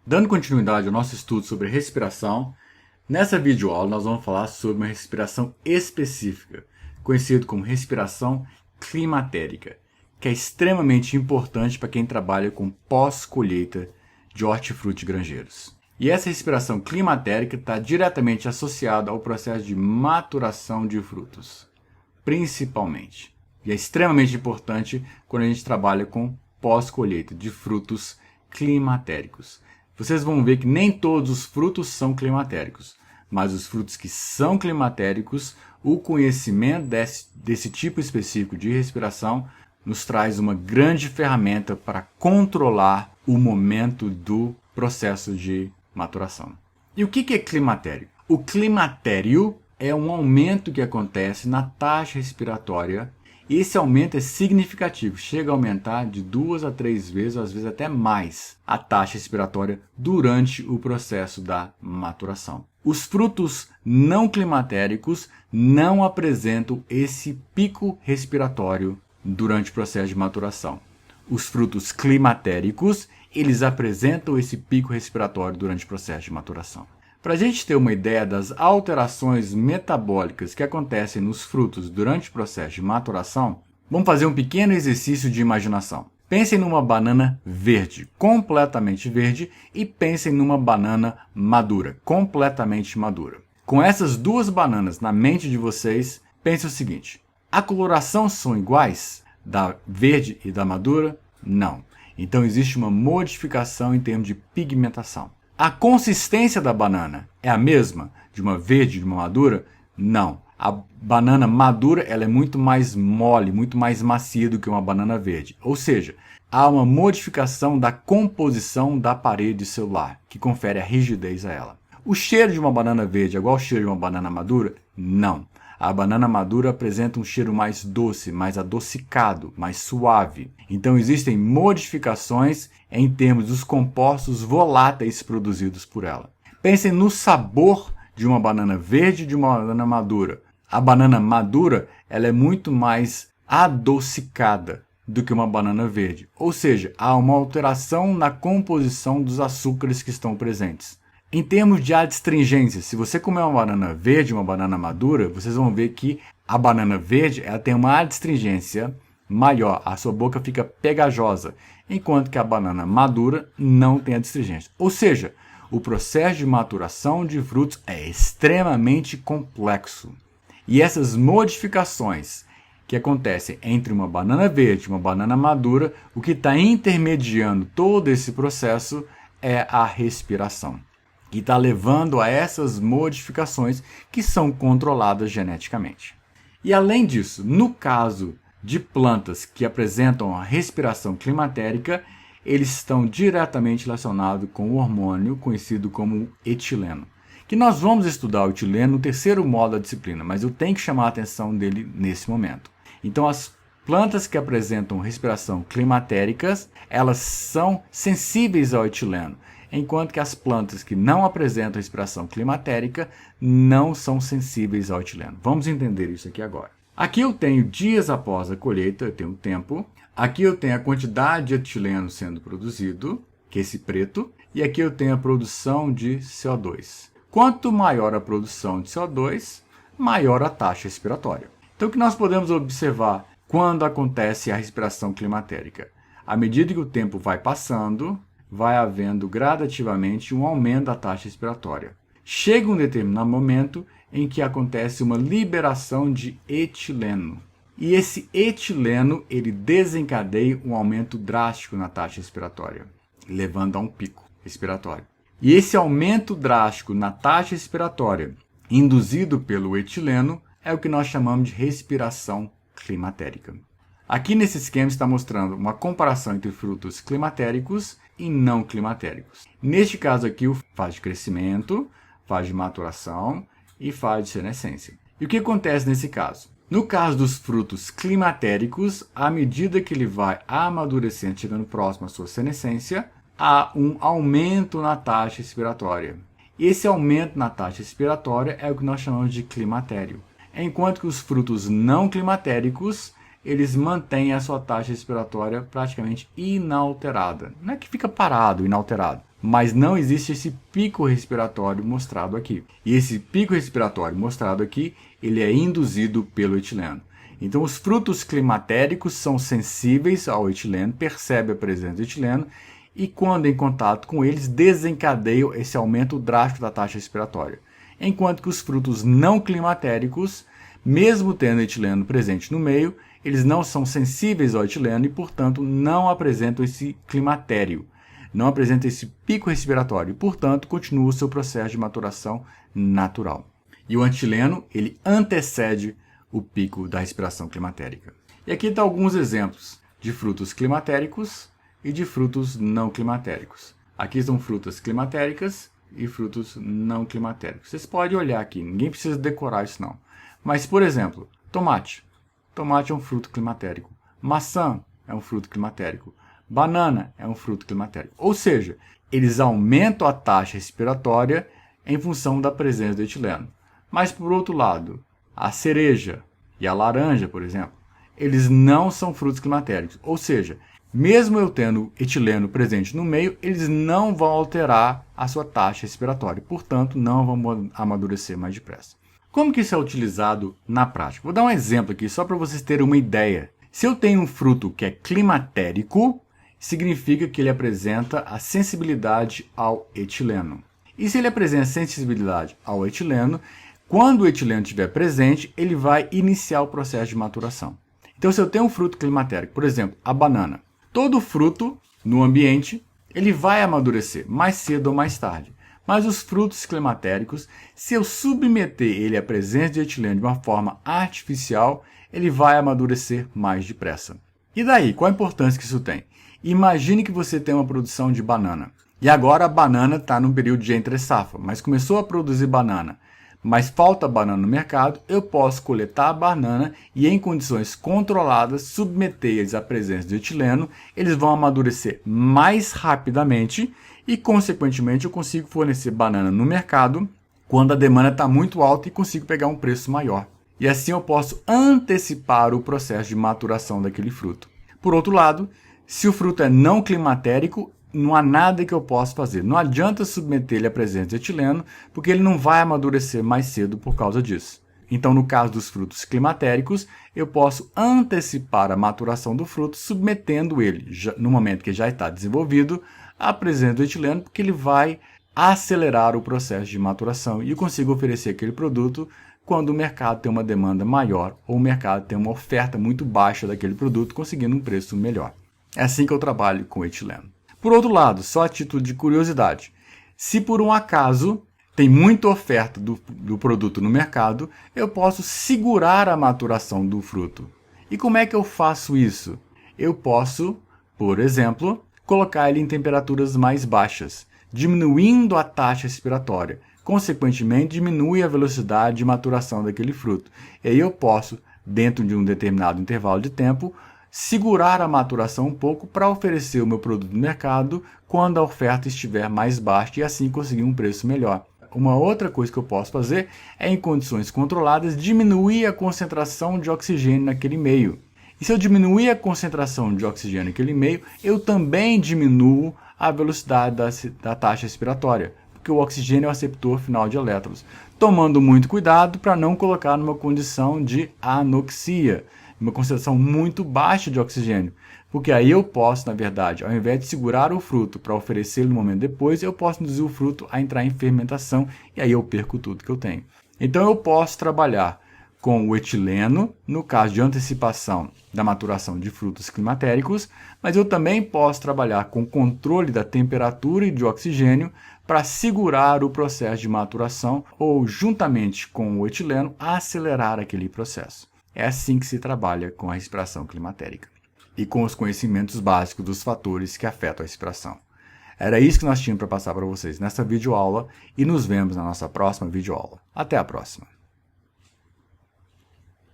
Dando continuidade ao nosso estudo sobre respiração, nessa videoaula nós vamos falar sobre uma respiração específica, conhecida como respiração climatérica, que é extremamente importante para quem trabalha com pós-colheita de hortifruti granjeiros. E essa respiração climatérica está diretamente associada ao processo de maturação de frutos, principalmente. E é extremamente importante quando a gente trabalha com pós-colheita de frutos climatéricos. Vocês vão ver que nem todos os frutos são climatéricos, mas os frutos que são climatéricos, o conhecimento desse tipo específico de respiração nos traz uma grande ferramenta para controlar o momento do processo de maturação. E o que é climatério? O climatério é um aumento que acontece na taxa respiratória. Esse aumento é significativo, chega a aumentar de 2 a 3 vezes, às vezes até mais, a taxa respiratória durante o processo da maturação. Os frutos não climatéricos não apresentam esse pico respiratório durante o processo de maturação. Os frutos climatéricos, eles apresentam esse pico respiratório durante o processo de maturação. Para a gente ter uma ideia das alterações metabólicas que acontecem nos frutos durante o processo de maturação, vamos fazer um pequeno exercício de imaginação. Pensem numa banana verde, completamente verde, e pensem numa banana madura, completamente madura. Com essas duas bananas na mente de vocês, pensem o seguinte: a coloração são iguais da verde e da madura? Não. Então existe uma modificação em termos de pigmentação. A consistência da banana é a mesma de uma verde e de uma madura? Não. A banana madura ela é muito mais mole, muito mais macia do que uma banana verde. Ou seja, há uma modificação da composição da parede celular, que confere a rigidez a ela. O cheiro de uma banana verde é igual ao cheiro de uma banana madura? Não. A banana madura apresenta um cheiro mais doce, mais adocicado, mais suave. Então existem modificações em termos dos compostos voláteis produzidos por ela. Pensem no sabor de uma banana verde e de uma banana madura. A banana madura ela é muito mais adocicada do que uma banana verde. Ou seja, há uma alteração na composição dos açúcares que estão presentes. Em termos de adstringência, se você comer uma banana verde e uma banana madura, vocês vão ver que a banana verde ela tem uma adstringência maior, a sua boca fica pegajosa, enquanto que a banana madura não tem adstringência. Ou seja, o processo de maturação de frutos é extremamente complexo. E essas modificações que acontecem entre uma banana verde e uma banana madura, o que está intermediando todo esse processo é a respiração, que está levando a essas modificações que são controladas geneticamente. E além disso, no caso de plantas que apresentam a respiração climatérica, eles estão diretamente relacionados com o hormônio conhecido como etileno, que nós vamos estudar o etileno no terceiro módulo da disciplina, mas eu tenho que chamar a atenção dele nesse momento. Então, as plantas que apresentam respiração climatéricas, elas são sensíveis ao etileno, enquanto que as plantas que não apresentam respiração climatérica não são sensíveis ao etileno. Vamos entender isso aqui agora. Aqui eu tenho dias após a colheita, eu tenho o tempo. Aqui eu tenho a quantidade de etileno sendo produzido, que é esse preto. E aqui eu tenho a produção de CO2. Quanto maior a produção de CO2, maior a taxa respiratória. Então o que nós podemos observar quando acontece a respiração climatérica? À medida que o tempo vai passando, vai havendo gradativamente um aumento da taxa respiratória. Chega um determinado momento em que acontece uma liberação de etileno. E esse etileno, ele desencadeia um aumento drástico na taxa respiratória, levando a um pico respiratório. E esse aumento drástico na taxa respiratória, induzido pelo etileno, é o que nós chamamos de respiração climatérica. Aqui nesse esquema está mostrando uma comparação entre frutos climatéricos e não climatéricos. Neste caso aqui, o fase de crescimento, fase de maturação e fase de senescência. E o que acontece nesse caso? No caso dos frutos climatéricos, à medida que ele vai amadurecendo, chegando próximo à sua senescência, há um aumento na taxa respiratória. Esse aumento na taxa respiratória é o que nós chamamos de climatério. Enquanto que os frutos não climatéricos, eles mantêm a sua taxa respiratória praticamente inalterada. Não é que fica parado, inalterado, mas não existe esse pico respiratório mostrado aqui. E esse pico respiratório mostrado aqui, ele é induzido pelo etileno. Então, os frutos climatéricos são sensíveis ao etileno, percebem a presença do etileno e, quando em contato com eles, desencadeiam esse aumento drástico da taxa respiratória. Enquanto que os frutos não climatéricos, mesmo tendo etileno presente no meio, eles não são sensíveis ao etileno e, portanto, não apresentam esse climatério, não apresentam esse pico respiratório e, portanto, continua o seu processo de maturação natural. E o antileno, ele antecede o pico da respiração climatérica. E aqui estão alguns exemplos de frutos climatéricos e de frutos não climatéricos. Aqui estão frutas climatéricas e frutos não climatéricos. Vocês podem olhar aqui, ninguém precisa decorar isso não. Mas, por exemplo, tomate. Tomate é um fruto climatérico. Maçã é um fruto climatérico. Banana é um fruto climatérico. Ou seja, eles aumentam a taxa respiratória em função da presença do etileno. Mas, por outro lado, a cereja e a laranja, por exemplo, eles não são frutos climatéricos. Ou seja, mesmo eu tendo etileno presente no meio, eles não vão alterar a sua taxa respiratória. Portanto, não vão amadurecer mais depressa. Como que isso é utilizado na prática? Vou dar um exemplo aqui só para vocês terem uma ideia. Se eu tenho um fruto que é climatérico, significa que ele apresenta a sensibilidade ao etileno. E se ele apresenta sensibilidade ao etileno, quando o etileno estiver presente, ele vai iniciar o processo de maturação. Então, se eu tenho um fruto climatérico, por exemplo, a banana, todo fruto no ambiente, ele vai amadurecer mais cedo ou mais tarde. Mas os frutos climatéricos, se eu submeter ele à presença de etileno de uma forma artificial, ele vai amadurecer mais depressa. E daí, qual a importância que isso tem? Imagine que você tem uma produção de banana. E agora a banana está num período de entre-safra, mas começou a produzir banana. Mas falta banana no mercado, eu posso coletar a banana e, em condições controladas, submeter eles à presença de etileno. Eles vão amadurecer mais rapidamente e, consequentemente, eu consigo fornecer banana no mercado quando a demanda está muito alta e consigo pegar um preço maior. E assim eu posso antecipar o processo de maturação daquele fruto. Por outro lado, se o fruto é não climatérico, não há nada que eu possa fazer. Não adianta submeter ele à presença de etileno, porque ele não vai amadurecer mais cedo por causa disso. Então, no caso dos frutos climatéricos, eu posso antecipar a maturação do fruto, submetendo ele, no momento que já está desenvolvido, à presença do etileno, porque ele vai acelerar o processo de maturação e eu consigo oferecer aquele produto quando o mercado tem uma demanda maior ou o mercado tem uma oferta muito baixa daquele produto, conseguindo um preço melhor. É assim que eu trabalho com etileno. Por outro lado, só a título de curiosidade, se por um acaso tem muita oferta do produto no mercado, eu posso segurar a maturação do fruto. E como é que eu faço isso? Eu posso, por exemplo, colocar ele em temperaturas mais baixas, diminuindo a taxa respiratória. Consequentemente, diminui a velocidade de maturação daquele fruto. E aí eu posso, dentro de um determinado intervalo de tempo, segurar a maturação um pouco para oferecer o meu produto no mercado quando a oferta estiver mais baixa e assim conseguir um preço melhor. Uma outra coisa que eu posso fazer é, em condições controladas, diminuir a concentração de oxigênio naquele meio. E se eu diminuir a concentração de oxigênio naquele meio, eu também diminuo a velocidade da taxa respiratória, porque o oxigênio é o receptor final de elétrons, tomando muito cuidado para não colocar numa condição de anoxia, uma concentração muito baixa de oxigênio, porque aí eu posso, na verdade, ao invés de segurar o fruto para oferecê-lo no momento depois, eu posso induzir o fruto a entrar em fermentação e aí eu perco tudo que eu tenho. Então eu posso trabalhar com o etileno, no caso de antecipação da maturação de frutos climatéricos, mas eu também posso trabalhar com controle da temperatura e de oxigênio para segurar o processo de maturação ou, juntamente com o etileno, acelerar aquele processo. É assim que se trabalha com a respiração climatérica e com os conhecimentos básicos dos fatores que afetam a respiração. Era isso que nós tínhamos para passar para vocês nessa videoaula e nos vemos na nossa próxima videoaula. Até a próxima!